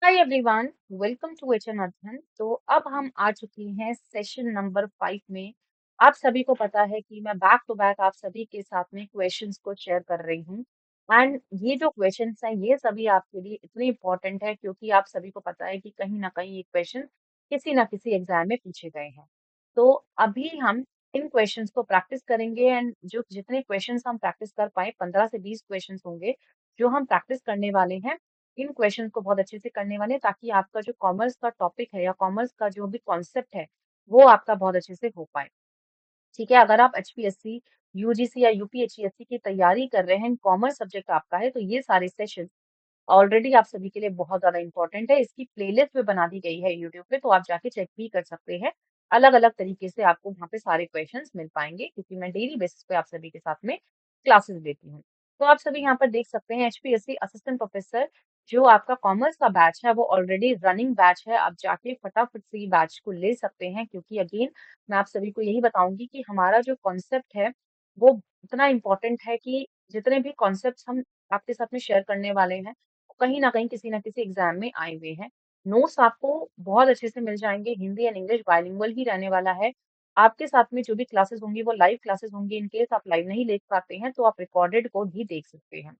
Hi everyone, welcome to HN अध्ययन। तो अब हम आ चुके हैं सेशन नंबर 5 में। आप सभी को पता है कि मैं बैक टू बैक आप सभी के साथ में क्वेश्चंस को शेयर कर रही हूँ। एंड ये जो क्वेश्चंस हैं ये सभी आपके लिए इतने इम्पोर्टेंट है क्योंकि आप सभी को पता है कि कहीं ना कहीं ये क्वेश्चन किसी ना किसी एग्जाम में पूछे गए हैं। तो अभी हम इन क्वेश्चंस को प्रैक्टिस करेंगे एंड जो जितने क्वेश्चंस हम प्रैक्टिस कर पाए 15 से 20 क्वेश्चंस होंगे जो हम प्रैक्टिस करने वाले हैं। इन क्वेश्चन को बहुत अच्छे से करने वाले हैं ताकि आपका जो कॉमर्स का टॉपिक है या कॉमर्स का जो भी कॉन्सेप्ट है वो आपका बहुत अच्छे से हो पाए। ठीक है, अगर आप एचपीएससी, यूजीसी या यूपीएससी की तैयारी कर रहे हैं, कॉमर्स सब्जेक्ट आपका है, तो ये सारे सेशन ऑलरेडी आप सभी के लिए बहुत ज़्यादा इम्पोर्टेंट है। इसकी प्लेलिस्ट भी बना दी गई है यूट्यूब पे, तो आप जाके चेक भी कर सकते हैं। अलग-अलग तरीके से आपको वहाँ पे सारे क्वेश्चंस मिल पाएँगे क्योंकि मैं डेली बेसिस पे आप सभी के साथ में क्लासेस लेती हूँ। तो आप सभी यहाँ पर देख सकते हैं एचपीएससी असिस्टेंट प्रोफेसर जो आपका कॉमर्स का बैच है वो ऑलरेडी रनिंग बैच है। आप जाके फटाफट से ये बैच को ले सकते हैं क्योंकि अगेन मैं आप सभी को यही बताऊँगी कि हमारा जो कॉन्सेप्ट है वो इतना इम्पोर्टेंट है कि जितने भी कॉन्सेप्ट्स हम आपके साथ में शेयर करने वाले हैं कहीं न कहीं किसी न किसी एग्ज़ाम में आए हुए हैं। नोट्स आपको बहुत अच्छे से मिल जाएँगे, हिंदी एंड इंग्लिश बाइलिंगुअल ही रहने वाला है। आपके साथ में जो भी क्लासेस होंगी वो लाइव क्लासेस होंगी, इन केस आप लाइव नहीं देख पाते हैं तो आप रिकॉर्डेड को भी देख सकते हैं।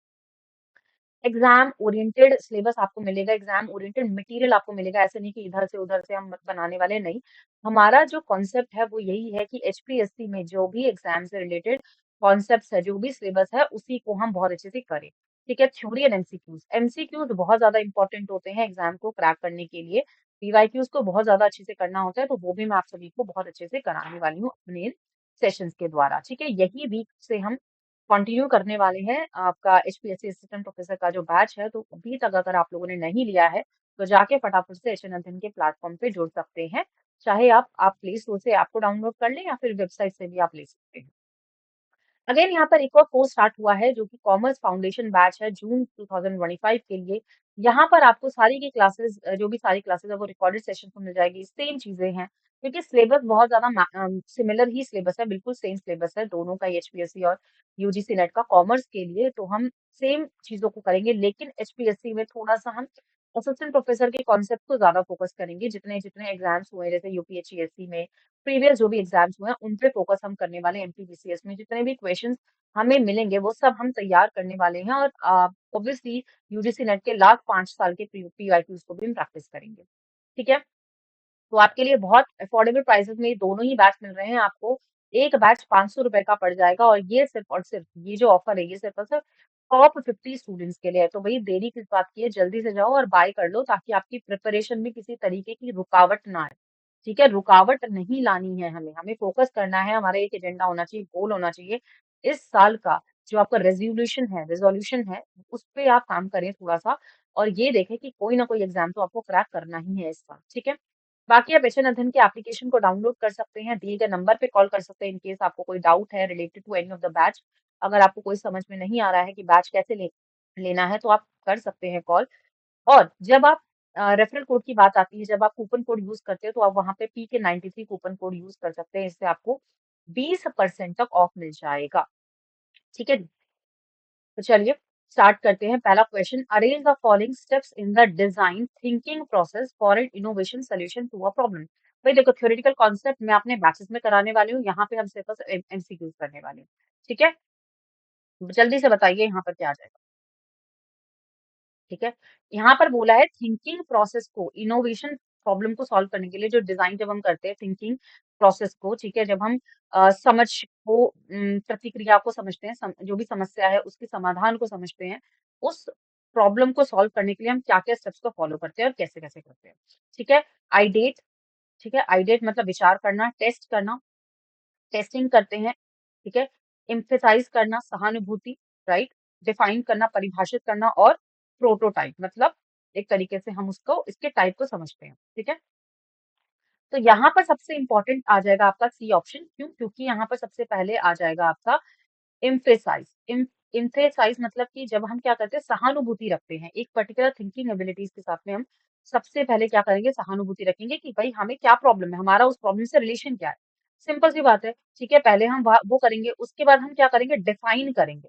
एग्ज़ाम ओरिएंटेड सिलेबस आपको मिलेगा, एग्ज़ाम ओरिएंटेड मटेरियल आपको मिलेगा, ऐसे नहीं कि इधर से उधर से हम बनाने वाले नहीं। हमारा जो कॉन्सेप्ट है वो यही है कि एचपीएससी में जो भी एग्ज़ाम से रिलेटेड कॉन्सेप्ट्स है, जो भी सिलेबस है उसी को हम बहुत अच्छे से करें। ठीक है? थ्योरी एंड एमसीक्यूज़, एमसीक्यूज़ बहुत ज़्यादा इम्पोर्टेंट होते हैं एग्ज़ाम को क्रैक करने के लिए। पीवाईक्यूज़ को बहुत ज़्यादा अच्छे से करना होता है, तो वो भी मैं आप सभी को बहुत अच्छे से कराने वाली हूँ अपने इन सेशंस के द्वारा। ठीक है? यही वीक से हम कंटिन्यू करने वाले हैं आपका एचपीएससी असिस्टेंट प्रोफेसर का जो बैच है, तो अभी तक अगर आप लोगों ने नहीं लिया है, तो जाके फटाफट से एचएन अध्ययन के प्लेटफ़ॉर्म पे जुड़ सकते हैं। चाहे आप प्ले स्टोर से ऐप को डाउनलोड कर लें या फिर वेबसाइट से भी आप ले सकते हैं। अगेन यहाँ पर एक और कोर्स स्टार्ट हुआ है जो कि कॉमर्स फाउंडेशन बैच है जून 2025 के लिए। यहाँ पर आपको सारी की क्लासेस जो भी सारी क्लासेस है वो रिकॉर्डेड सेशन में मिल जाएगी। सेम चीजें हैं क्योंकि सिलेबस बहुत ज्यादा सिमिलर ही सिलेबस है, बिल्कुल सेम सिलेबस है दोनों का, एचपीएससी और यूजीसी नेट का कॉमर्स के लिए। तो हम सेम चीजों को करेंगे लेकिन एचपीएससी में थोड़ा सा हम असिस्टेंट प्रोफेसर के कॉन्सेप्ट को ज्यादा फोकस करेंगे। जितने जितने एग्जाम्स हुए जैसे यूपीएससी में प्रीवियस जो भी एग्जाम्स हुए हैं उन पे फोकस हम करने वाले हैं। एमपीबीसीएस में जितने भी क्वेश्चंस हमें मिलेंगे वो सब हम तैयार करने वाले हैं और ऑब्वियसली यूजीसी नेट के लास्ट 5 साल के पीवाईक्यूज को भी हम प्रैक्टिस करेंगे। ठीक है, तो आपके लिए बहुत अफोर्डेबल प्राइसेस में ये दोनों ही बैच मिल रहे हैं आपको। एक बैच 500 रुपए का पड़ जाएगा और ये सिर्फ और सिर्फ ये जो ऑफर है ये सिर्फ और सिर्फ टॉप 50 स्टूडेंट्स के लिए है। तो भाई देरी किस बात की है, जल्दी से जाओ और बाय कर लो ताकि आपकी प्रिपरेशन में किसी तरीके की रुकावट ना आए। ठीक है, रुकावट नहीं लानी है, हमें हमें फोकस करना है, हमारा एक एजेंडा होना चाहिए, गोल होना चाहिए। इस साल का जो आपका रेजोल्यूशन है उस पे आप काम करें थोड़ा सा और ये देखें कि कोई ना कोई एग्जाम तो आपको क्रैक करना ही है इस साल। ठीक है, बाकी आप एचएन अध्ययन के एप्लीकेशन को डाउनलोड कर सकते हैं, दिए गए नंबर पे कॉल कर सकते हैं इन केस आपको कोई डाउट है related to any of the batch. अगर आपको कोई समझ में नहीं आ रहा है कि बैच कैसे लेना है तो आप कर सकते हैं कॉल। और जब आप रेफरल कोड की बात आती है, जब आप कूपन कोड यूज करते हो तो आप वहां पे PK93 कूपन कोड यूज कर सकते हैं। इससे आपको 20% तक ऑफ मिल जाएगा। ठीक है, तो चलिए स्टार्ट करते हैं। पहला question, arrange the following steps in the design thinking process for an innovation solution to a problem. भाई देखो, थ्योरेटिकल कॉन्सेप्ट मैं अपने बैचेस में कराने वाली हूँ, यहाँ पे हम सिर्फ एमसीक्यूज करने वाले हैं। ठीक है, जल्दी से बताइए यहाँ पर क्या आ जाएगा। ठीक है, यहाँ पर बोला है थिंकिंग प्रोसेस को, इनोवेशन प्रॉब्लम को सॉल्व करने के लिए जो डिजाइन जब हम करते हैं थिंकिंग प्रोसेस को, ठीक है, जब हम समझ को प्रतिक्रिया को समझते हैं, जो भी समस्या है उसके समाधान को समझते हैं, उस प्रॉब्लम को सॉल्व करने के लिए हम क्या-क्या स्टेप्स को फॉलो करते हैं और कैसे-कैसे करते हैं। ठीक है, आइडेट, ठीक है, आइडेट मतलब विचार करना, टेस्ट करना, टेस्टिंग करते हैं। ठीक है, एम्फेसाइज करना, सहानुभूति, राइट, डिफाइन करना, परिभाषित करना और प्रोटोटाइप मतलब एक तरीके से हम उसको इसके टाइप को समझते हैं। ठीक है, तो यहाँ पर सबसे इंपॉर्टेंट आ जाएगा आपका सी ऑप्शन। क्यों? क्योंकि यहाँ पर सबसे पहले आ जाएगा आपका एम्फेसाइज। एम्फेसाइज मतलब कि जब हम क्या करते हैं, सहानुभूति रखते हैं एक पर्टिकुलर थिंकिंग एबिलिटीज के साथ में, हम सबसे पहले क्या करेंगे, सहानुभूति रखेंगे कि भाई हमें क्या प्रॉब्लम है, हमारा उस प्रॉब्लम से रिलेशन क्या है। सिंपल सी बात है। ठीक है, पहले हम वो करेंगे, उसके बाद हम क्या करेंगे, डिफाइन करेंगे।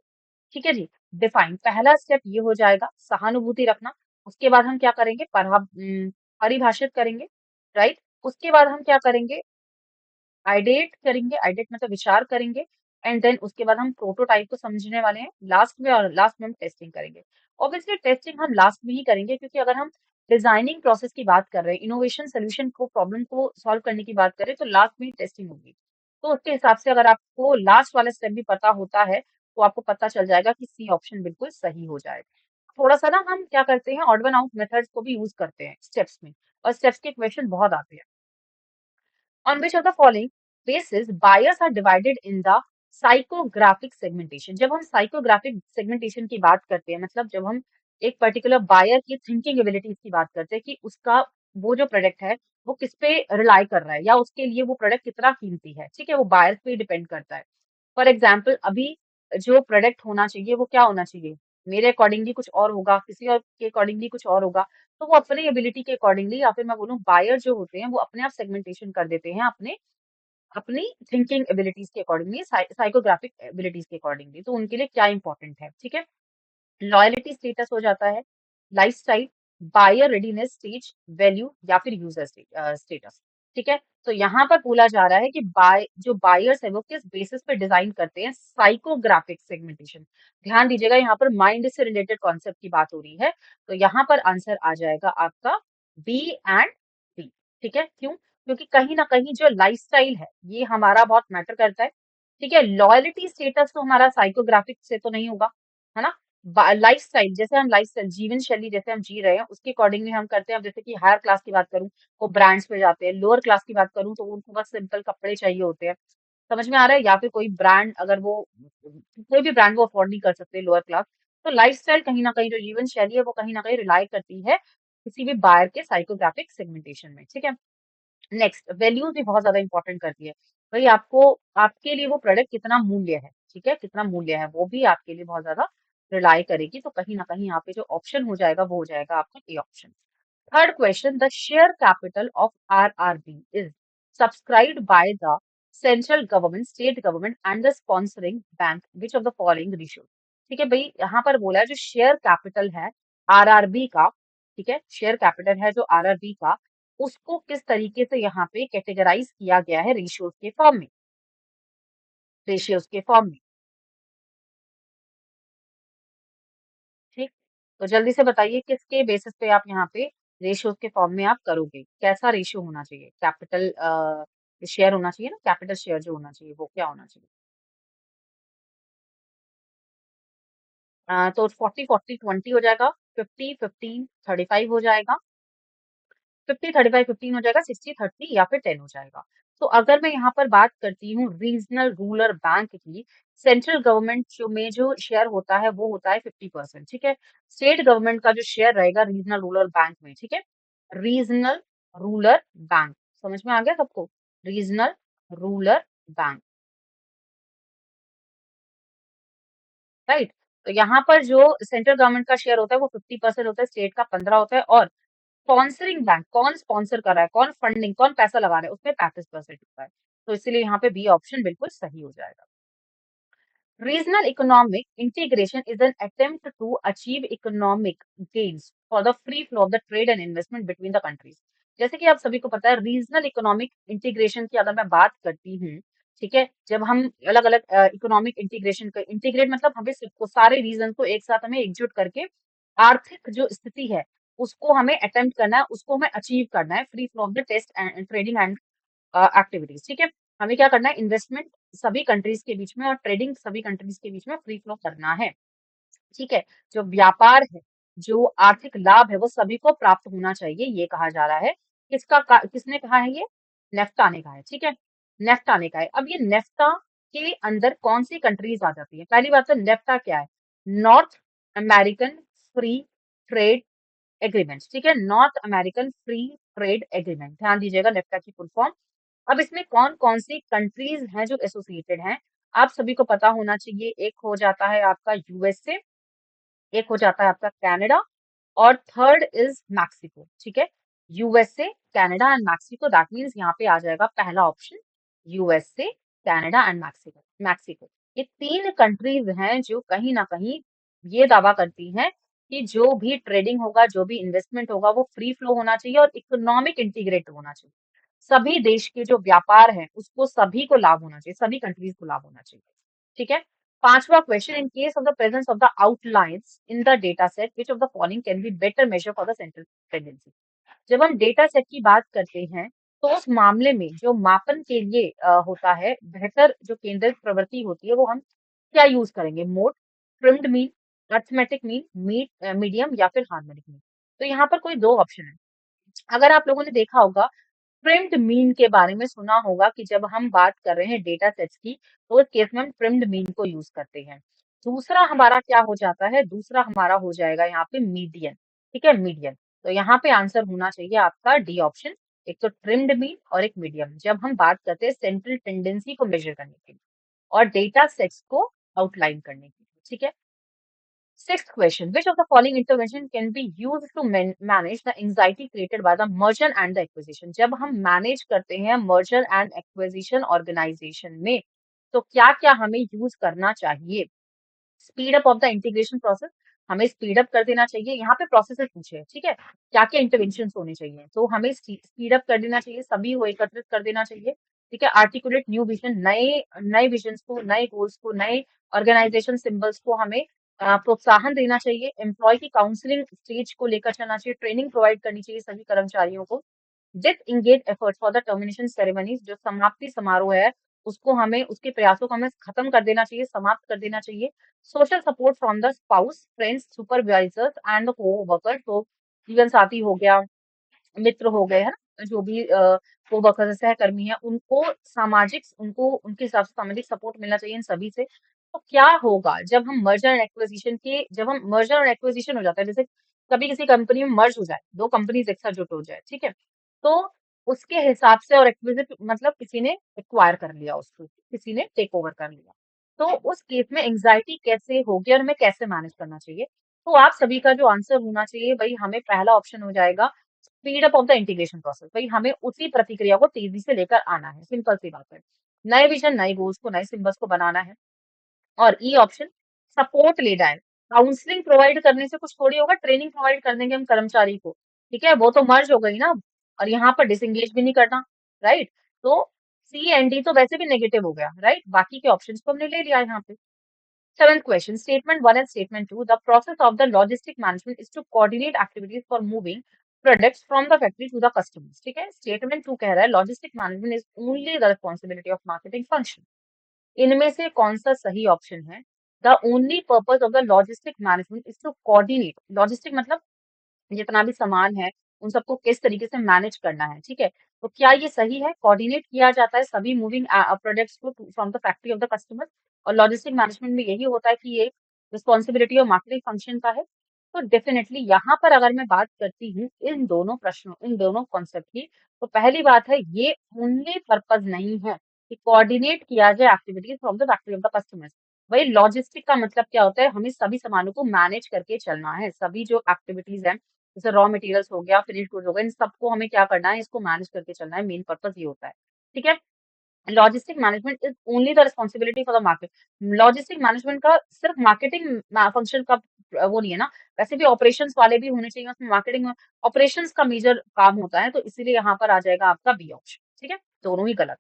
ठीक है जी, डिफाइन पहला स्टेप ये हो जाएगा, सहानुभूति रखना। उसके बाद हम क्या करेंगे, परिभाषित करेंगे, राइट। उसके बाद हम क्या करेंगे, आइडेट करेंगे, आइडेट मतलब विचार करेंगे, एंड देन उसके बाद हम प्रोटोटाइप को समझने वाले हैं लास्ट में, और लास्ट में हम टेस्टिंग करेंगे। ऑब्वियसली टेस्टिंग हम लास्ट में ही करेंगे, क्योंकि अगर हम डिजाइनिंग प्रोसेस की बात कर रहे हैं, इनोवेशन सोल्यूशन को, प्रॉब्लम को सॉल्व करने की बात करें, तो लास्ट में ही टेस्टिंग होगी। तो उसके हिसाब से अगर आपको लास्ट वाला स्टेप भी पता होता है, तो आपको पता चल जाएगा कि सी ऑप्शन बिल्कुल सही हो जाएगा। थोड़ा सा ना हम क्या करते हैं, ऑड वन आउट मेथड्स को भी यूज करते हैं स्टेप्स में, और स्टेप्स के क्वेश्चन बहुत आते हैं। On which of the following basis buyers are divided in the psychographic segmentation? जब हम साइकोग्राफिक सेगमेंटेशन की बात करते हैं, मतलब जब हम एक पर्टिकुलर बायर की थिंकिंग एबिलिटीज की बात करते हैं कि उसका वो जो प्रोडक्ट है वो किस पे रिलाई कर रहा है, या उसके लिए वो प्रोडक्ट कितना कीमती है, ठीक है, वो बायर पे डिपेंड करता है। फॉर एग्जाम्पल, अभी जो प्रोडक्ट होना चाहिए वो क्या होना चाहिए, मेरे अकॉर्डिंगली कुछ और होगा, किसी और के अकॉर्डिंगली कुछ और होगा। तो वो अपनी एबिलिटी के अकॉर्डिंगली, या फिर मैं बोलूँ बायर जो होते हैं वो अपने आप सेगमेंटेशन कर देते हैं अपने अपनी थिंकिंग एबिलिटीज के अकॉर्डिंगली, साइकोग्राफिक एबिलिटीज के अकॉर्डिंगली, तो उनके लिए क्या इंपॉर्टेंट है, ठीक है। लॉयल्टी स्टेटस हो जाता है, lifestyle, buyer readiness stage, value, या फिर यूजर स्टेटस, ठीक है। तो यहाँ पर बोला जा रहा है कि जो बायर्स है वो किस बेसिस पे डिजाइन करते हैं साइकोग्राफिक सेगमेंटेशन। ध्यान दीजिएगा, यहाँ पर माइंड से रिलेटेड कॉन्सेप्ट की बात हो रही है, तो यहाँ पर आंसर आ जाएगा आपका बी एंड डी, ठीक है। क्यों? क्योंकि कहीं ना कहीं जो लाइफस्टाइल है ये हमारा बहुत मैटर करता है, ठीक है। लॉयल्टी स्टेटस तो हमारा साइकोग्राफिक से तो नहीं होगा, है ना। लाइफ स्टाइल, जैसे हम लाइफ स्टाइल जीवन शैली जैसे हम जी रहे हैं उसके अकॉर्डिंगली हम करते हैं। अब जैसे कि हायर क्लास की बात करूं, वो ब्रांड्स पे जाते हैं, लोअर क्लास की बात करूं तो उनको बस सिंपल कपड़े चाहिए होते हैं, समझ में आ रहा है। या फिर कोई ब्रांड, अगर वो कोई भी ब्रांड वो अफोर्ड नहीं कर सकते लोअर क्लास, तो लाइफ स्टाइल कहीं ना कहीं, जो जीवन शैली है वो कहीं ना कहीं रिलाई करती है किसी भी बायर के साइकोग्राफिक सेगमेंटेशन में, ठीक है। नेक्स्ट, वैल्यूज भी बहुत ज्यादा इंपॉर्टेंट करती है। भाई आपको, आपके लिए वो प्रोडक्ट कितना मूल्य है, ठीक है, कितना मूल्य है वो भी आपके लिए बहुत ज्यादा रिलाई करेगी। तो कहीं ना कहीं यहाँ पे जो ऑप्शन हो जाएगा वो हो जाएगा आपका A option. Third question, the share capital of RRB is subscribed by the central government, state government and the sponsoring bank, which of the following ratio. ठीक है भाई, यहाँ पर बोला है जो शेयर कैपिटल है RRB का, ठीक है, शेयर कैपिटल है जो RRB का, उसको किस तरीके से यहाँ पे कैटेगराइज किया गया है रेशियोज के फॉर्म में, रेशियोज के फॉर्म में, ठीक। तो जल्दी से बताइए किसके बेसिस पे आप यहाँ पे रेशियोज के फॉर्म में आप करोगे, कैसा रेशियो होना चाहिए, कैपिटल शेयर होना चाहिए ना, कैपिटल शेयर जो होना चाहिए वो क्या होना चाहिए। तो 40-40-20 हो जाएगा, 50-15-35 हो जाएगा, 50-35-15 हो जाएगा, 60-30 या फिर 10 हो जाएगा। तो अगर मैं यहाँ पर बात करती हूँ रीजनल रूरल बैंक की, सेंट्रल गवर्नमेंट जो में जो शेयर होता है वो होता है 50%, ठीक है। स्टेट गवर्नमेंट का जो शेयर रहेगा रीजनल रूरल बैंक में, ठीक है, रीजनल रूरल बैंक, समझ में आ गया सबको, रीजनल रूरल बैंक, राइट। तो यहाँ पर जो सेंट्रल गवर्नमेंट का शेयर होता है वो 50% होता है, स्टेट का 15 होता है, और स्पॉन्सरिंग बैंक, कौन स्पॉन्सर कर रहा है, कौन फंडिंग, कौन पैसा लगा रहा है, उसमें 35% होता है। तो इसीलिए यहाँ पे बी ऑप्शन बिल्कुल सही हो जाएगा। Regional economic integration is an attempt to achieve economic gains for the free flow of the trade and investment between the countries. जैसे कि आप सभी को पता है, रीजनल इकोनॉमिक इंटीग्रेशन की अगर मैं बात करती हूँ, ठीक है, जब हम अलग अलग इकोनॉमिक इंटीग्रेशन का, इंटीग्रेट मतलब हमें सबको, सारे रीजन को एक साथ हमें एकजुट करके आर्थिक जो स्थिति है उसको हमें अटेम्प्ट करना है, उसको हमें अचीव करना है, free flow of the test and trading and activities, ठीक है। हमें क्या करना है, इन्वेस्टमेंट सभी कंट्रीज के बीच में और ट्रेडिंग सभी कंट्रीज के बीच में फ्री फ्लो करना है, ठीक है। जो व्यापार है, जो आर्थिक लाभ है वो सभी को प्राप्त होना चाहिए, ये कहा जा रहा है। किसने कहा है ये, नेफ्टा ने कहा है, ठीक है, नेफ्टा ने कहा है। अब ये नेफ्टा के अंदर कौन सी कंट्रीज आ जाती है, पहली बात तो नेफ्टा क्या है, north American free trade agreement, ठीक है, north American free trade agreement, ध्यान दीजिएगा नेफ्टा की फुल फॉर्म। अब इसमें कौन कौन सी कंट्रीज हैं जो एसोसिएटेड हैं, आप सभी को पता होना चाहिए। एक हो जाता है आपका यूएसए, एक हो जाता है आपका कनाडा, और थर्ड इज मैक्सिको, ठीक है। USA, Canada and Mexico, that means यहाँ पे आ जाएगा पहला option, USA, Canada and Mexico, Mexico. ये तीन कंट्रीज हैं जो कहीं ना कहीं ये दावा करती हैं कि जो भी ट्रेडिंग होगा, जो भी इन्वेस्टमेंट होगा, वो फ्री फ्लो होना चाहिए और इकोनॉमिक इंटीग्रेट होना चाहिए। सभी देश के जो व्यापार है, उसको सभी को लाभ होना चाहिए, सभी कंट्रीज को लाभ होना चाहिए। ठीक है। पांचवा question, in case of the presence of the outlines in the data set which of the following can be better measure for the central tendency. जब हम डेटा सेट की बात करते हैं, तो उस मामले में जो मापन के लिए होता है, बेहतर जो केंद्रित प्रवृत्ति होती है, वो हम क्या यूज करेंगे? Mode, trimmed mean, arithmetic mean, medium या फिर हार्मोनिक मीन। तो यहाँ पर कोई दो ऑप्शन है। अगर आप लोगों ने देखा होगा, ट्रिम्ड मीन के बारे में सुना होगा कि जब हम बात कर रहे हैं डेटा सेट्स की, तो इस केस में हम ट्रिम्ड मीन को यूज करते हैं। दूसरा हमारा क्या हो जाता है? दूसरा हमारा हो जाएगा यहाँ पे मीडियन। ठीक है, मीडियन। तो यहाँ पे आंसर होना चाहिए आपका डी ऑप्शन। एक तो ट्रिम्ड मीन और एक मीडियम, जब हम बात करते हैं सेंट्रल टेंडेंसी को मेजर करने के लिए और डेटा सेट्स को आउटलाइन करने के लिए। ठीक है। Sixth question, which of the following intervention can be used to manage the anxiety created by the merger and the acquisition? जब हम manage करते हैं merger and acquisition organization में, तो क्या क्या हमें यूज करना चाहिए? Speed up of the integration process, हमें स्पीड अप कर देना चाहिए। यहाँ पे प्रोसेसेस पूछे हैं, ठीक है, क्या क्या इंटरवेंशन होने चाहिए, तो हमें स्पीड अप कर देना चाहिए, सभी को एकत्रित कर देना चाहिए। ठीक है, आर्टिकुलेट न्यू विजन, नए नए विजन को, नए गोल्स को, नए ऑर्गेनाइजेशन सिंबल्स को हमें प्रोत्साहन देना चाहिए। एम्प्लॉय की काउंसलिंग स्टेज को लेकर चलना चाहिए, ट्रेनिंग प्रोवाइड करनी चाहिए सभी कर्मचारियों को। Disengage efforts for the termination ceremonies, जो समाप्ति समारोह है, उसको हमें, उसके प्रयासों को हमें खत्म कर देना चाहिए, समाप्त कर देना चाहिए। Social support from the spouse, friends, supervisors and the को वर्कर्स, तो जीवन साथी हो गया, मित्र हो गए, है ना, जो भी को वर्कर्स सहकर्मी है, उनको सामाजिक, उनको उनके हिसाब से सामाजिक सपोर्ट मिलना चाहिए इन सभी से। तो क्या होगा जब हम मर्जर एंड एक्विजिशन के, जब हम मर्जर एंड एक्विजिशन हो जाता है, जैसे कभी किसी कंपनी में मर्ज हो जाए, दो कंपनीज एक साथ जुट हो जाए, ठीक है, तो उसके हिसाब से, और एक्विजिट मतलब किसी ने एक्वायर कर लिया उसको, किसी ने टेक ओवर कर लिया, तो उस केस में एंग्जाइटी कैसे होगी और हमें कैसे मैनेज करना चाहिए? तो आप सभी का जो आंसर होना चाहिए भाई, हमें पहला ऑप्शन हो जाएगा speed up of the integration process. भाई हमें उसी प्रतिक्रिया को तेजी से लेकर आना है, सिंपल सी बात है। नए विजन, नए गोल्स को, नए सिंबल्स को बनाना है। और ई ऑप्शन, सपोर्ट लेना है। काउंसलिंग प्रोवाइड करने से कुछ थोड़ी होगा, ट्रेनिंग प्रोवाइड कर देंगे हम कर्मचारी को, ठीक है, वो तो मर्ज हो गई ना। और यहाँ पर डिसंगेज भी नहीं करना, राइट। तो सी एंड डी तो वैसे भी नेगेटिव हो गया, राइट, बाकी के ऑप्शंस को हमने ले लिया यहाँ पे। Seventh question, statement 1 and statement 2. The process of the logistic management is to coordinate activities for moving products from the factory to the customers. ठीक है, statement 2 कह रहा है logistic management is only the responsibility of marketing function. इनमें से कौन सा सही ऑप्शन है? The only purpose of the logistic management is to coordinate. Logistic मतलब जितना भी सामान है, उन सबको किस तरीके से मैनेज करना है, ठीक है। तो क्या ये सही है? कोऑर्डिनेट किया जाता है सभी मूविंग प्रोडक्ट्स को from the factory of the customer, और लॉजिस्टिक मैनेजमेंट में यही होता है कि ये रिस्पॉन्सिबिलिटी और मार्केटिंग फंक्शन का है। तो डेफिनेटली यहाँ पर अगर मैं बात करती हूँ इन दोनों प्रश्नों, इन दोनों कॉन्सेप्ट की, तो पहली बात है, ये ओनली पर्पज नहीं है कि कोऑर्डिनेट किया जाए activities from the factory of the customer. वही लॉजिस्टिक का मतलब क्या होता है? हमें सभी सामानों को मैनेज करके चलना है, सभी जो एक्टिविटीज है, जैसे रॉ मटेरियल्स हो गया, फिनिश गुड्स हो गए, इन सबको हमें क्या करना है? इसको मैनेज करके चलना है, मेन पर्पस ये होता है, ठीक है। Logistic management is only the responsibility for the market. Logistic management का सिर्फ मार्केटिंग फंक्शन का वो नहीं है ना, वैसे भी ऑपरेशंस वाले भी होने चाहिए उसमें, मार्केटिंग में ऑपरेशंस का मेजर काम होता है, तो इसीलिए यहाँ पर आ जाएगा आपका बी ऑप्शन, ठीक है, दोनों ही गलत।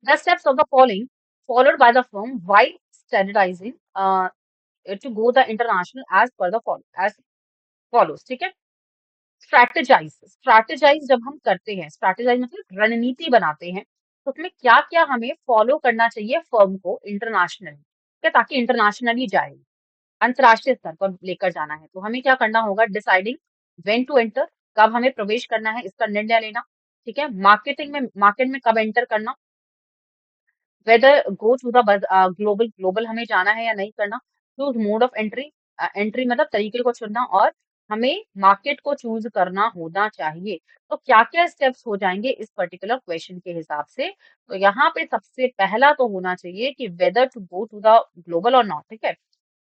The steps of the following followed by the firm while standardizing to go the international as per the follow as follows, ठीक है। स्ट्रैटेजाइज, स्ट्रैटेजाइज जब हम करते हैं, स्ट्रैटेजाइज मतलब रणनीति बनाते हैं, तो उसमें क्या क्या हमें फॉलो करना चाहिए फर्म को इंटरनेशनली, ठीक है, ताकि इंटरनेशनली जाए, अंतरराष्ट्रीय स्तर पर लेकर जाना है, तो हमें क्या करना होगा? डिसाइडिंग व्हेन टू एंटर, कब हमें प्रवेश करना है, इसका निर्णय लेना, ठीक है। मार्केटिंग में, मार्केट में कब एंटर करना, whether go to the global, global हमें जाना है या नहीं करना। Choose mode of entry, entry मतलब तरीके को चुनना, और हमें मार्केट को चूज करना होना चाहिए। तो क्या क्या स्टेप्स हो जाएंगे इस पर्टिकुलर क्वेश्चन के हिसाब से? तो यहाँ पे सबसे पहला तो होना चाहिए कि whether to go to the global और नॉट, ठीक है,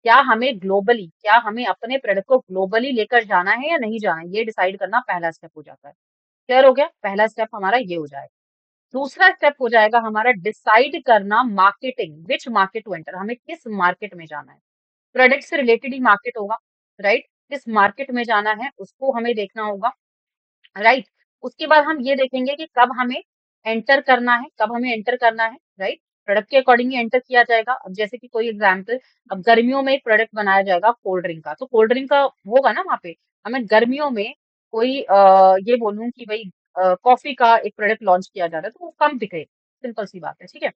क्या हमें ग्लोबली, क्या हमें अपने प्रोडक्ट को ग्लोबली लेकर जाना है या नहीं जाना है, ये डिसाइड करना पहला स्टेप हो जाता है। क्लियर हो गया? पहला स्टेप हमारा ये हो जाएगा। दूसरा स्टेप हो जाएगा हमारा डिसाइड करना marketing, which market to enter, हमें किस मार्केट में जाना है। प्रोडक्ट से रिलेटेड ही मार्केट होगा, राइट, किस मार्केट में जाना है उसको हमें देखना होगा, राइट। उसके बाद हम ये देखेंगे कि कब हमें एंटर करना है, कब हमें एंटर करना है, राइट। प्रोडक्ट के अकॉर्डिंग ही एंटर किया जाएगा। अब जैसे कि कोई एग्जांपल, अब गर्मियों में एक प्रोडक्ट बनाया जाएगा कोल्ड ड्रिंक का, तो कोल्ड ड्रिंक का होगा ना वहाँ पे। हमें गर्मियों में कोई ये बोलूं कि भाई कॉफी का एक प्रोडक्ट लॉन्च किया जा रहा है, तो वो कम बिके, सिंपल सी बात है, ठीक है।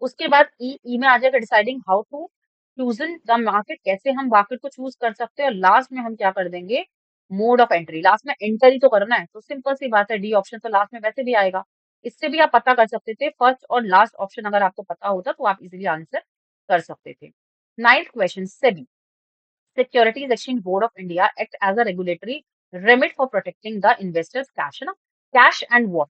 उसके बाद ई में आ जाएगा deciding how to chosen the market, कैसे हम मार्केट को चूज कर सकते हैं। और लास्ट में हम क्या कर देंगे, मोड ऑफ एंट्री, लास्ट में एंटर ही तो करना है, तो सिंपल सी बात है, डी ऑप्शन तो लास्ट में वैसे भी आएगा। इससे भी आप पता कर सकते थे, फर्स्ट और लास्ट ऑप्शन अगर आपको पता होता तो आप इजीली आंसर कर सकते थे। Ninth question, SEBI securities exchange board of India act as a regulatory remit for protecting the investors cash, है ना, कैश एंड वॉट।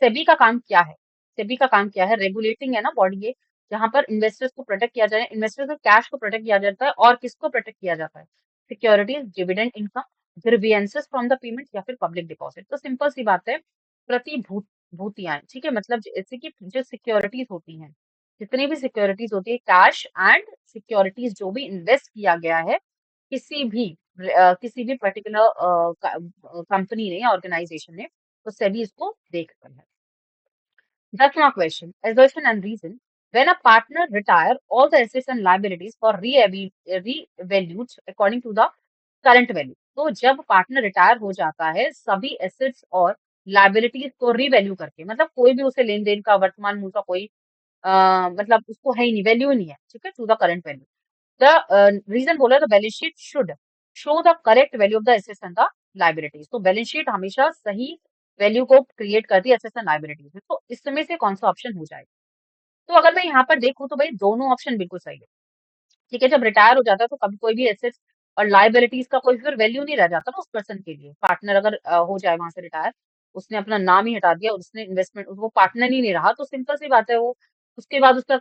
सेबी का काम क्या है, सेबी का काम क्या है, रेगुलेटिंग है ना बॉडी ये, जहां पर इन्वेस्टर्स को प्रोटेक्ट किया जाए, इन्वेस्टर्स के कैश को प्रोटेक्ट किया जाता है, और किसको प्रोटेक्ट किया जाता है, securities, dividend income, grievances from the payment, या फिर पब्लिक डिपॉजिट। तो सिंपल सी बात है, प्रतिभूतियां, ठीक है, मतलब जैसे कि जो सिक्योरिटीज होती हैं, जितनी भी सिक्योरिटीज होती है, कैश एंड सिक्योरिटीज जो भी इन्वेस्ट किया गया है किसी भी पर्टिकुलर कंपनी ने या ऑर्गेनाइजेशन ने, तो सेबी इसको देखता है। 10वां question, assertion and reason. When a partner retire, all the assets and liabilities for revalued according to the current value. तो जब पार्टनर रिटायर हो जाता है, सभी एसेट्स और लाइबिलिटीज को रीवैल्यू करके, मतलब कोई भी उसे लेन देन का वर्तमान मूल्य का कोई मतलब उसको है ही नहीं, वैल्यू ही नहीं है, ठीक है, to the current value. The reason बोला, the balance sheet should show the correct value of the assets and the liabilities. तो बैलेंस शीट हमेशा सही वैल्यू को क्रिएट करती है एसेट्स एंड लाइबिलिटीज में। तो इसमें से कौन सा ऑप्शन हो जाएगा, तो अगर मैं यहाँ पर देखूं तो भाई दोनों ऑप्शन बिल्कुल सही है, ठीक है। जब रिटायर हो जाता है तो कभी कोई भी एसेट्स और लाइबिलिटीज का कोई फिर वैल्यू नहीं रह जाता ना उस पर्सन के लिए। पार्टनर अगर हो जाए वहां से रिटायर, उसने अपना नाम ही हटा दिया, उसने इन्वेस्टमेंट, वो पार्टनर ही नहीं रहा, तो सिंपल सी बात है वो, उसके बाद उसका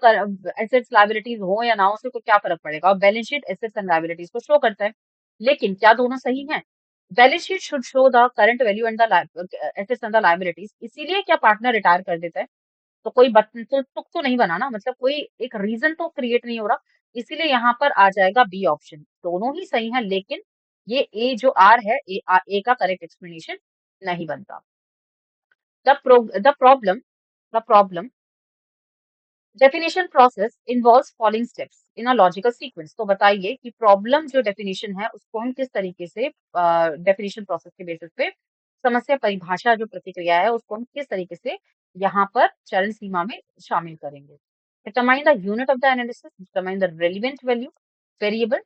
एसेट्स लाइबिलिटीज हो या ना हो, उसको क्या फर्क पड़ेगा। और balance sheet assets and liabilities को शो करता है। लेकिन क्या दोनों सही हैं, balance sheet should show the current value and the assets and the liabilities, इसीलिए क्या पार्टनर रिटायर कर देता है, तो कोई तुक तो नहीं बना ना, मतलब कोई एक रीजन तो क्रिएट नहीं हो रहा, इसीलिए यहाँ पर आ जाएगा बी ऑप्शन। दोनों ही सही है, लेकिन ये ए जो आर है, ए का करेक्ट एक्सप्लेनेशन नहीं बनता। The problem definition process involves following steps in a logical sequence. तो बताइए कि प्रॉब्लम जो डेफिनेशन है उसको हम किस तरीके से डेफिनेशन प्रोसेस के बेसिस पे, समस्या परिभाषा जो प्रतिक्रिया है उसको हम किस तरीके से यहाँ पर चरण सीमा में शामिल करेंगे। Determine the unit of the analysis, determine the relevant value variable,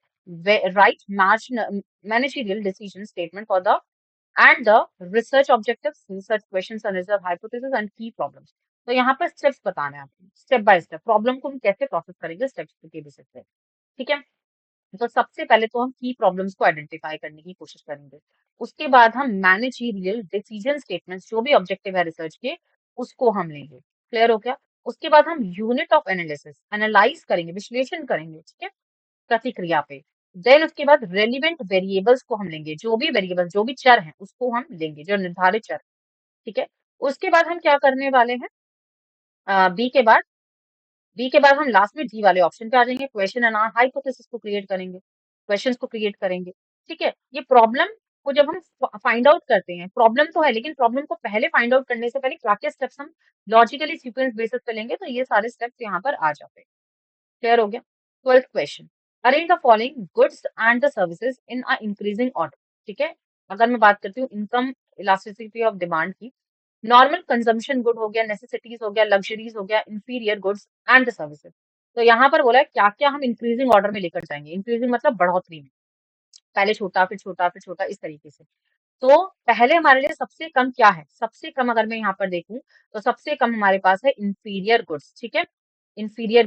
right managerial decision statement for the and the research objectives, research questions and research hypothesis and key problems। तो यहाँ पर स्टेप्स बताना है आपको, स्टेप बाय स्टेप प्रॉब्लम को हम कैसे process करेंगे स्टेप्स के बेसिस पे, ठीक है। तो सबसे पहले तो हम की प्रॉब्लम्स को आइडेंटिफाई करने की कोशिश करेंगे। उसके बाद हम मैनेजरियल डिसीजन स्टेटमेंट्स, जो भी ऑब्जेक्टिव है रिसर्च के, उसको हम लेंगे। क्लियर हो गया। उसके बाद हम यूनिट ऑफ एनालिसिस एनालाइज करेंगे, विश्लेषण करेंगे, ठीक है, प्रतिक्रिया पे। देन उसके बाद रेलिवेंट वेरिएबल्स को हम लेंगे, जो भी वेरिएबल, जो भी चर हैं उसको हम लेंगे, जो निर्धारित चर, ठीक है। उसके बाद हम क्या करने वाले हैं, बी के बाद, बी के बाद हम लास्ट में डी वाले ऑप्शन पे आ जाएंगे, क्वेश्चन एंड हाइपोथेसिस को क्रिएट करेंगे, क्वेश्चंस को क्रिएट करेंगे, ठीक है। ये प्रॉब्लम को जब हम फाइंड आउट करते हैं, प्रॉब्लम तो है, लेकिन प्रॉब्लम को पहले फाइंड आउट करने से पहले क्या क्या स्टेप्स हम लॉजिकली सीक्वेंस बेसिस पे लेंगे, तो ये सारे स्टेप्स यहाँ पर आ जाते हैं। क्लियर हो गया। 12th question, arrange the following goods and the services in a increasing order, ठीक है। अगर मैं बात करती हूँ इनकम इलास्टिसिटी ऑफ डिमांड की, नॉर्मल कंजम्पशन गुड हो गया, नेसेसिटीज हो गया, लग्जरीज हो गया, inferior goods and the services. तो यहाँ पर बोला है क्या क्या हम इंक्रीजिंग ऑर्डर में लेकर जाएंगे, इंक्रीजिंग मतलब बढ़ोतरी में, पहले छोटा फिर छोटा फिर छोटा, इस तरीके से। तो पहले हमारे लिए सबसे कम क्या है, सबसे कम अगर मैं यहाँ पर देखूं तो सबसे कम हमारे पास है इंफीरियर गुड्स, ठीक है। इंफीरियर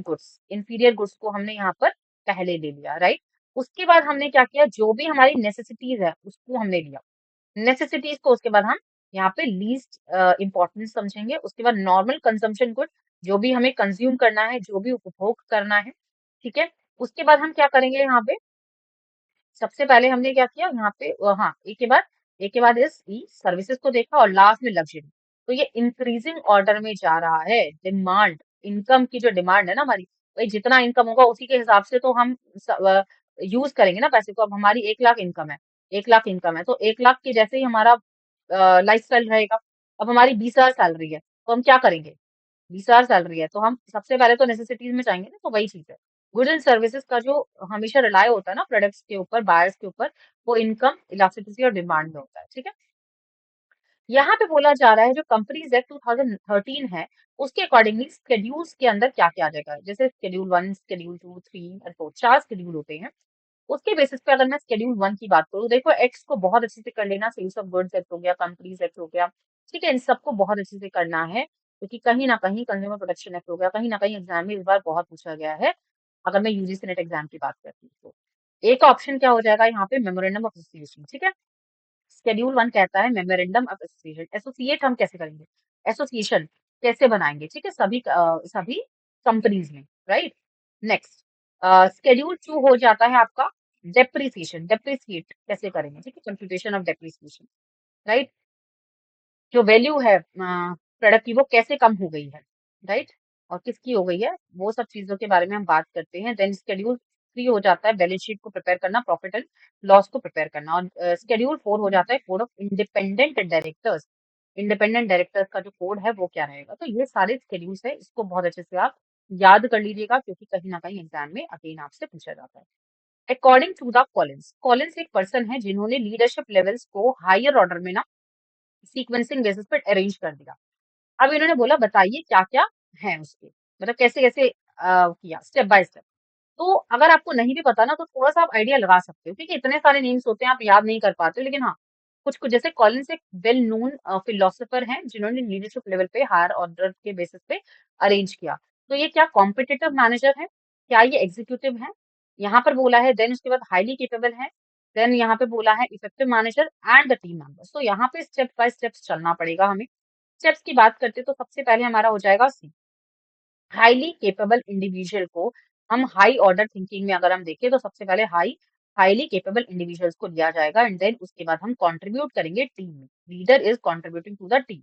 गुड्स को हमने यहाँ पर पहले ले लिया, राइट। उसके बाद हमने क्या किया, जो भी हमारी नेसेसिटीज है उसको हमने लिया, नेसेसिटीज को उसके बाद हम यहाँ पे लीस्ट इंपॉर्टेंट समझेंगे। उसके बाद नॉर्मल कंजम्पशन गुड, जो भी हमें कंज्यूम करना है, जो भी उपभोग करना है, ठीक है। उसके बाद हम क्या करेंगे यहाँ पे, सबसे पहले हमने क्या किया यहाँ पे, हाँ, एक के बाद इस ई सर्विसेज को देखा, और लास्ट में लग्जरी। तो ये इंक्रीजिंग ऑर्डर में जा रहा है। डिमांड, इनकम की जो डिमांड है ना हमारी, भाई जितना इनकम होगा उसी के हिसाब से तो हम यूज करेंगे ना पैसे को। अब हमारी 1 लाख इनकम है, 1 लाख इनकम है, तो 1 लाख के जैसे ही हमारा लाइफ स्टाइल रहेगा। अब हमारी 20,000 सैलरी है, तो हम क्या करेंगे? 20,000 सैलरी है, तो हम सबसे पहले तो नेसेसिटीज में जाएंगे ना, तो वही चीज है। गुड्स एंड सर्विसेज का जो हमेशा रिलाय होता है ना प्रोडक्ट्स के ऊपर, बायर्स के ऊपर, वो इनकम, इलास्टिसिटी और डिमांड में होता है, ठीक है। यहाँ पे बोला जा रहा है जो कंपनीज एक्ट 2013 है, उसके अकॉर्डिंगली स्केड्यूल्स के अंदर क्या क्या आ जाएगा। जैसे शेड्यूल 1, शेड्यूल 2, 3 और 4, 4 शेड्यूल होते हैं। उसके बेसिस पे अगर मैं शेड्यूल 1 की बात करूँ, देखो एक्ट्स को बहुत अच्छे से कर लेना। सेल्स ऑफ गुड्स एक्ट हो गया, कंपनीज एक्ट हो गया, ठीक है, इन सबको बहुत अच्छे से करना है, क्योंकि कहीं ना कहीं कंज्यूमर प्रोटेक्शन एक्ट हो गया, कहीं ना कहीं एग्जाम में इस बार बहुत पूछा गया है। अगर मैं यूजीसी नेट एग्जाम की बात करती हूँ तो एक ऑप्शन क्या हो जाएगा यहाँ पे, मेमोरेंडम ऑफ एसोसिएशन, ठीक है। शेड्यूल 1 कहता है मेमोरेंडम ऑफ एसोसिएशन। एसोसिएट हम कैसे करेंगे, एसोसिएशन कैसे बनाएंगे, ठीक है, सभी कंपनीज में, राइट। नेक्स्ट शेड्यूल 2 हो जाता है आपका डेप्रिसिएशन, डेप्रिसिएट कैसे करेंगे, ठीक है, कंप्यूटेशन ऑफ डेप्रिसिएशन, राइट। जो वैल्यू है प्रोडक्ट की, वो कैसे कम हो गई है, राइट, और किसकी हो गई है, वो सब चीजों के बारे में हम बात करते हैं। देन शेड्यूल 3 हो जाता है बैलेंस शीट को प्रिपेयर करना, प्रॉफिट एंड लॉस को प्रिपेयर करना, और शेड्यूल 4 हो जाता है code of independent directors. Independent directors का जो कोड है वो क्या रहेगा। तो ये सारे शेड्यूल्स है, इसको बहुत अच्छे से आप याद कर लीजिएगा, क्योंकि कहीं ना कहीं एग्जाम में अगेन आपसे पूछा जाता है। According to the Collins, Collins एक पर्सन है जिन्होंने लीडरशिप लेवल्स को हायर ऑर्डर में ना सीक्वेंसिंग बेसिस पर अरेंज कर दिया। अब इन्होंने बोला बताइए क्या क्या है उसके, मतलब कैसे कैसे किया स्टेप बाय स्टेप। तो अगर आपको नहीं भी पता ना, तो थोड़ा सा आप आइडिया लगा सकते हो, क्योंकि इतने सारे नेम्स होते हैं आप याद नहीं कर पाते हो, लेकिन हाँ कुछ कुछ, जैसे कॉलिंस एक वेल नोन फिलोसोफर हैं जिन्होंने लीडरशिप लेवल पे हायर ऑर्डर के बेसिस पे अरेंज किया। तो ये क्या कॉम्पिटिटिव मैनेजर है, क्या ये एग्जीक्यूटिव है, यहाँ पर बोला है। देन उसके बाद हाईली केपेबल है। देन यहाँ पे बोला है effective manager and the team members. तो यहाँ पे स्टेप बाय स्टेप्स चलना पड़ेगा हमें। स्टेप्स की बात करते हैं तो सबसे पहले हमारा हो जाएगा सी, हाईली केपेबल इंडिविजुअल को हम हाई ऑर्डर थिंकिंग में अगर हम देखें तो सबसे पहले हाईली केपेबल इंडिविजुअल्स को लिया जाएगा, एंड देन उसके बाद हम कंट्रीब्यूट करेंगे टीम में। Leader is contributing to the team,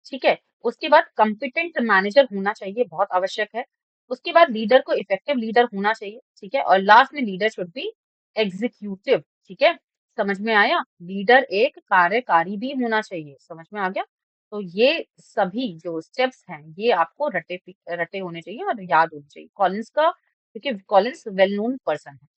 ठीक है। उसके बाद कंपिटेंट मैनेजर होना चाहिए, बहुत आवश्यक है। उसके बाद लीडर को इफेक्टिव लीडर होना चाहिए, ठीक है। और लास्ट में लीडर शुड बी एग्जीक्यूटिव, ठीक है। समझ में आया, लीडर एक कार्यकारी भी होना चाहिए, समझ में आ गया। तो ये सभी जो स्टेप्स हैं ये आपको रटे होने चाहिए और याद होने चाहिए कॉलिंस का, क्योंकि कॉलिंस वेल नोन पर्सन है।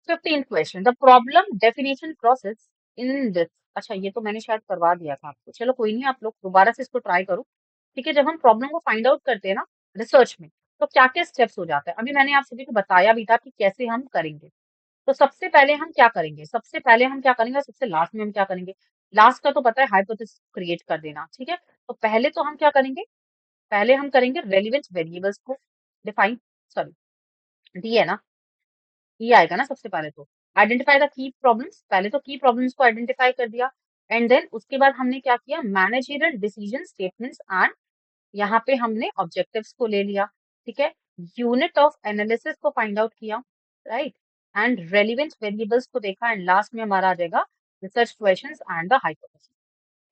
15th question, the problem definition process in this. अच्छा ये तो मैंने शायद करवा दिया था आपको, चलो कोई नहीं, आप लोग दोबारा से इसको ट्राई करो, ठीक है। जब हम प्रॉब्लम को फाइंड आउट करते हैं ना रिसर्च में, तो क्या क्या स्टेप्स हो जाते हैं, अभी मैंने आप सभी को बताया भी था कि कैसे हम करेंगे। तो सबसे पहले हम क्या करेंगे, सबसे पहले हम क्या करेंगे, सबसे लास्ट में हम क्या करेंगे। लास्ट का तो पता है, हाइपोथेसिस क्रिएट कर देना, ठीक है। तो पहले तो हम क्या करेंगे, पहले हम करेंगे रेलिवेंट वेरिएबल्स को डिफाइन, सॉरी डी है ना, ये आएगा ना सबसे पहले। तो आइडेंटिफाई द की प्रॉब्लम्स, पहले तो की प्रॉब्लम्स को आइडेंटिफाई कर दिया, एंड देन उसके बाद हमने क्या किया, मैनेजरियल डिसीजन स्टेटमेंट्स एंड यहाँ पे हमने ऑब्जेक्टिव्स को ले लिया, ठीक है। यूनिट ऑफ एनालिसिस को फाइंड आउट किया, राइट, एंड रेलिवेंट वेरिएबल्स को देखा, एंड लास्ट में हमारा आ जाएगा research questions and the hypothesis.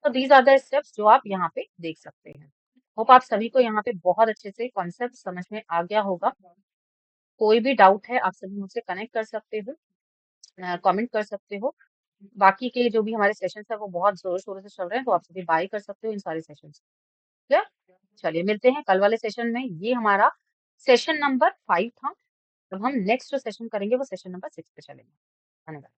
तो दीज आर द स्टेप्स जो आप यहाँ पे देख सकते हैं। होप आप सभी को यहाँ पे बहुत अच्छे से कॉन्सेप्ट समझ में आ गया होगा। कोई भी डाउट है आप सभी मुझसे कनेक्ट कर सकते हो, कमेंट कर सकते हो। बाकी के जो भी हमारे सेशंस है वो बहुत जोर शोर से चल रहे हैं, तो आप सभी बाय कर सकते हो इन सारे सेशंस। क्लियर, चलिए मिलते हैं कल वाले सेशन में। ये हमारा सेशन नंबर 5 था। अब हम नेक्स्ट जो सेशन करेंगे वो सेशन नंबर 6 पे चलेंगे। धन्यवाद।